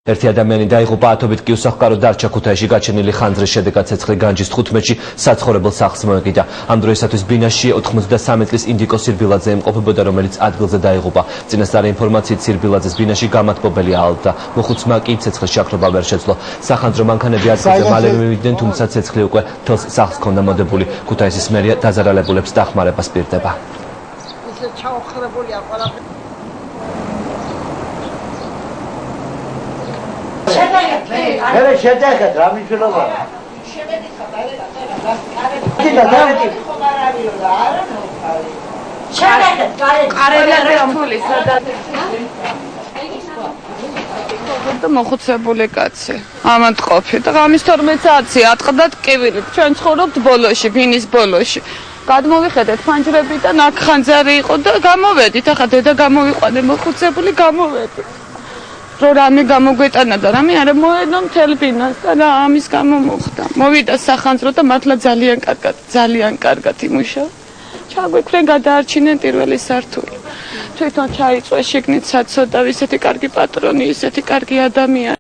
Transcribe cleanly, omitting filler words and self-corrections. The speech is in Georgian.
ერთი ადამიანი დაიღუპა, ათობით კი უსახლკარო დარჩა. ქუთაისში გაჩენილი ხანძრის შედეგად ცეცხლი განჯის 15-ში საცხოვრებელ სახლს მოეკიდა. ამ დროისათვის ბინაში 93 წლის ინდიკო სირბილაძე ემყოფებოდა, რომელიც ადგილზე დაიღუპა. წინასწარი ინფორმაციით სირბილაძეს ბინაში გამათბობელი აალდა. მოხუცმა კი ცეცხლის შაქრობა ვერ შეძლო. სახანძრო მანქანები ადგილზე მალე მივიდნენ, თუმცა ცეცხლი უკვე თელს სახლს ჰქონდა მოდებული. ქუთაისის მერია დაზარალებულებს დახმარებას პირდება. ისე ჩაოხრებულია ყველაფერი. Hele şedeket Rami Şulova. მოხუცებული კაცი. ამათ ყოფი და ღამის 12 საათი ატყდათ კივილით. ჩვენ ცხოვრობთ ბოლოში, ბინის ბოლოში. გადმოვიხედეთ ფანჯრებიდან, აქ ხანძარი იყო და გამოვედით. ახლა დედა გამოვიყვანე, მოხუცებული გამოვედით. რო რამე გამოგვეტანა და რამე არა მოედო მთელ ბინას და რა ამის გამო მოხდა. მოვიდა სახანძრო და მართლა ძალიან კარგად იმუშავა. ჩაგვიქრენ გადაარჩინენ პირველი სართული. თვითონ ჩაიწვა შიგნით საცოდავ, ისეთი კარგი პატრონი, ისეთი კარგი ადამიანი.